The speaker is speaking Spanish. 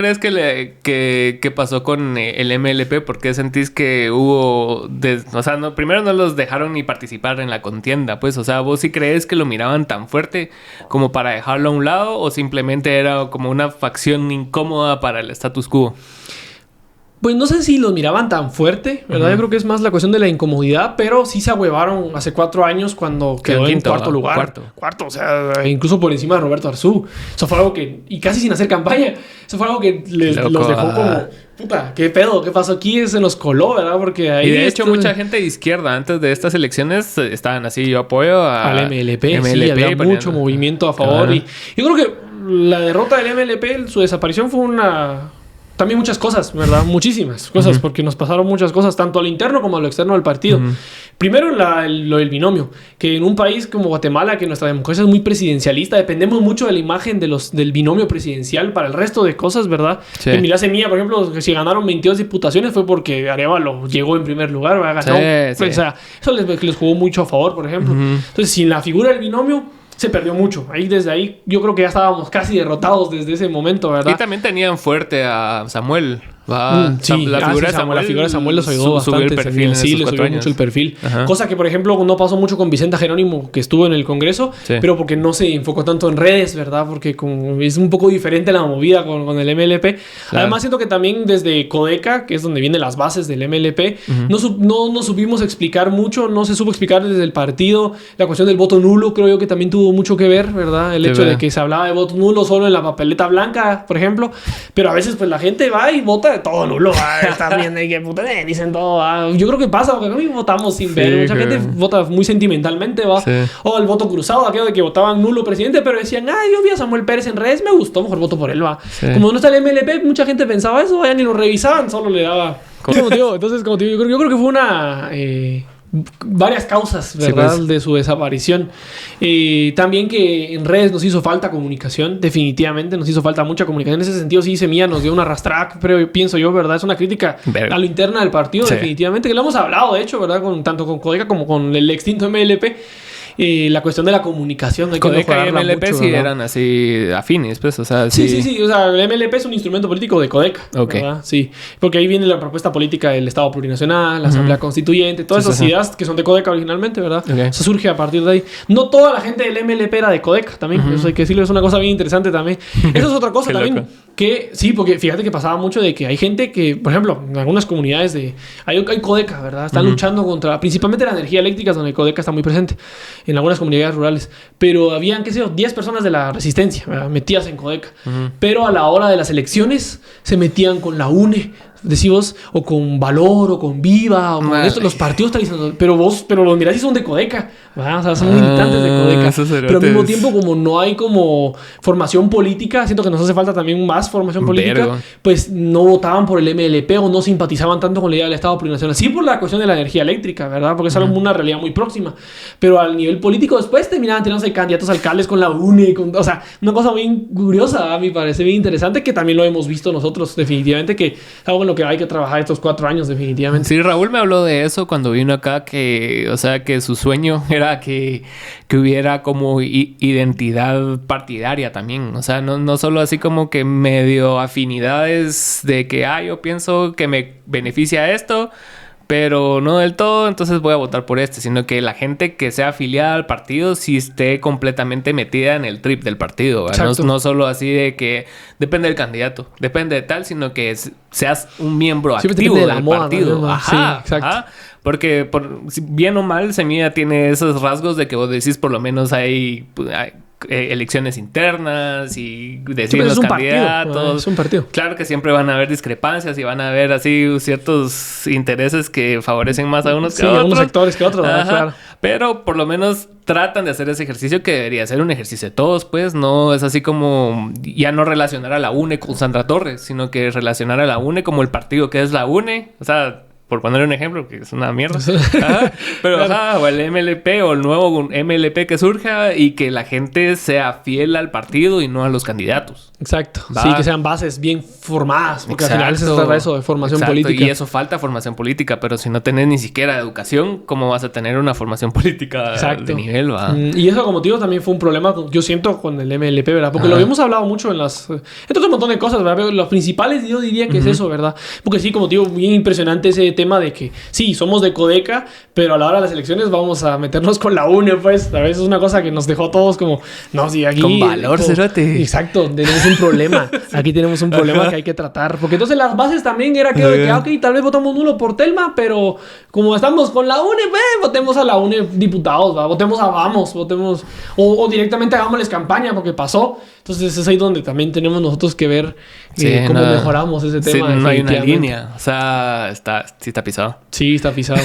¿Crees que pasó con el MLP? ¿Por qué sentís que hubo... o sea, no, primero no los dejaron ni participar en la contienda, pues. O sea, ¿vos sí crees que lo miraban tan fuerte como para dejarlo a un lado? ¿O simplemente era como una facción incómoda para el status quo? Pues no sé si los miraban tan fuerte, ¿verdad? Uh-huh. Yo creo que es más la cuestión de la incomodidad, pero sí se ahuevaron hace 4 años cuando quedó en cuarto lugar. Cuarto, o sea, incluso por encima de Roberto Arzú. Eso fue algo que... Y casi sin hacer campaña. Eso fue algo que los dejó como... Puta, ¿qué pedo? ¿Qué pasó aquí? Se nos coló, ¿verdad? Porque ahí... Y de hecho, mucha gente de izquierda antes de estas elecciones estaban así, yo apoyo al MLP. Sí, había mucho movimiento a favor. Claro. Y yo creo que la derrota del MLP, su desaparición fue una... También muchas cosas, ¿verdad? Muchísimas cosas, uh-huh. Porque nos pasaron muchas cosas, tanto a lo interno como a lo externo del partido. Uh-huh. Primero, lo del binomio, que en un país como Guatemala, que nuestra democracia es muy presidencialista, dependemos mucho de la imagen del binomio presidencial para el resto de cosas, ¿verdad? Sí. En Milá Semilla, por ejemplo, que si ganaron 22 diputaciones fue porque Arévalo llegó en primer lugar, ¿verdad? Ganó. Sí, pues, sí. O sea, eso les jugó mucho a favor, por ejemplo. Uh-huh. Entonces, sin la figura del binomio... se perdió mucho. Desde ahí, yo creo que ya estábamos casi derrotados desde ese momento, ¿verdad? Y también tenían fuerte a Samuel. Sí, la figura de Samuel los ayudó bastante. El perfil sí, le subió mucho el perfil. Ajá. Cosa que, por ejemplo, no pasó mucho con Vicenta Jerónimo, que estuvo en el Congreso, sí. Pero porque no se enfocó tanto en redes, ¿verdad? Porque como es un poco diferente la movida con el MLP. Claro. Además, siento que también desde Codeca, que es donde vienen las bases del MLP, uh-huh. no supimos explicar mucho, no se supo explicar desde el partido. La cuestión del voto nulo, creo yo que también tuvo mucho que ver, ¿verdad? El hecho de que se hablaba de voto nulo solo en la papeleta blanca, por ejemplo. Pero a veces, pues, la gente va y vota todo nulo, también que puta, dicen todo, yo creo que pasa, porque a mí votamos sin ver, mucha gente vota muy sentimentalmente, ¿va? Sí. O el voto cruzado, aquello de que votaban nulo presidente, pero decían, yo vi a Samuel Pérez en redes, me gustó, mejor voto por él, va. Sí. Como no está el MLP, mucha gente pensaba eso, ya ni lo revisaban, solo le daba. Entonces, como te digo, yo creo que fue una... varias causas, ¿verdad? Sí, pues. De su desaparición. También que en redes nos hizo falta comunicación, definitivamente nos hizo falta mucha comunicación. En ese sentido, sí, Semilla nos dio una arrastrada, pero pienso yo, ¿verdad? Es una crítica a lo interno del partido, sí. Definitivamente, que lo hemos hablado, de hecho, ¿verdad? Tanto con Codeca como con el extinto MLP. La cuestión de la comunicación, hay que Codeca y MLP mucho, sí eran así afines, pues, o sea, sí. O sea, el MLP es un instrumento político de Codeca, okay. ¿verdad? Sí, porque ahí viene la propuesta política del Estado plurinacional, la Asamblea Constituyente, todas esas ideas que son de Codeca originalmente, ¿verdad? Okay. Eso surge a partir de ahí. No toda la gente del MLP era de Codeca también, eso hay que decirlo, es una cosa bien interesante también. Eso es otra cosa también, que sí, porque fíjate que pasaba mucho de que hay gente que, por ejemplo, en algunas comunidades hay Codeca, ¿verdad? Están luchando contra, principalmente la energía eléctrica, donde Codeca está muy presente. En algunas comunidades rurales, pero habían, qué sé yo, 10 personas de la resistencia, ¿verdad? Metidas en Codeca, pero a la hora de las elecciones se metían con la UNE, decimos, o con Valor, o con Viva, o con esto, los partidos tradicionales, pero los mirás y son de Codeca, ¿verdad? O sea, son militantes de Codeca, pero al mismo tiempo, como no hay como formación política, siento que nos hace falta también más formación política, pues no votaban por el MLP o no simpatizaban tanto con la idea del Estado plurinacional, sí por la cuestión de la energía eléctrica, ¿verdad? Porque es algo una realidad muy próxima, pero al nivel político después terminaban teniendo candidatos alcaldes con la UNE, o sea, una cosa muy curiosa, a mí parece bien interesante, que también lo hemos visto nosotros, definitivamente, que es algo en lo que hay que trabajar estos 4 años, definitivamente. Sí, Raúl me habló de eso cuando vino acá, que, o sea, que su sueño era que hubiera como identidad partidaria también, o sea, no solo así como que medio afinidades de que, yo pienso que me beneficia esto, pero no del todo, entonces voy a votar por sino que la gente que sea afiliada al partido sí esté completamente metida en el trip del partido. No solo así de que depende del candidato, depende de tal, sino que seas un miembro activo del partido. ¿No? Ajá, sí, exacto. Ajá. Porque bien o mal, Semilla tiene esos rasgos de que vos decís por lo menos hay elecciones internas y deciden los candidatos. Es un partido. Claro que siempre van a haber discrepancias y van a haber así ciertos intereses que favorecen más a unos que a otros. Algunos sectores que a otros, claro. Pero por lo menos tratan de hacer ese ejercicio que debería ser un ejercicio de todos, pues. No es así como ya no relacionar a la UNE con Sandra Torres, sino que relacionar a la UNE como el partido que es la UNE. O sea, por poner un ejemplo, que es una mierda. Ajá, pero claro. O el MLP o el nuevo MLP que surja y que la gente sea fiel al partido y no a los candidatos. Exacto. ¿Va? Sí, que sean bases bien formadas, porque al final se trata eso de formación política. Y eso falta formación política, pero si no tenés ni siquiera educación, ¿cómo vas a tener una formación política de nivel? ¿Va? Y eso, como te digo, también fue un problema, yo siento, con el MLP, ¿verdad? Porque lo habíamos hablado mucho en las... Entonces, un montón de cosas, ¿verdad? Pero los principales yo diría que es eso, ¿verdad? Porque sí, como te digo, bien impresionante ese tema de que sí, somos de Codeca, pero a la hora de las elecciones vamos a meternos con la UNE, pues. A veces es una cosa que nos dejó a todos como... No, sí, aquí... Con valor, cerote. Exacto, tenemos un problema. Aquí tenemos un problema que hay que tratar. Porque entonces las bases también era que, ok, tal vez votamos nulo por Telma, pero como estamos con la UNE, votemos a la UNE diputados, ¿va? Votemos a Vamos, votemos... O directamente hagámosles campaña porque pasó. Entonces es ahí donde también tenemos nosotros que ver cómo mejoramos ese tema. Sí, no hay una línea. O sea, sí está pisado. Sí, está pisado.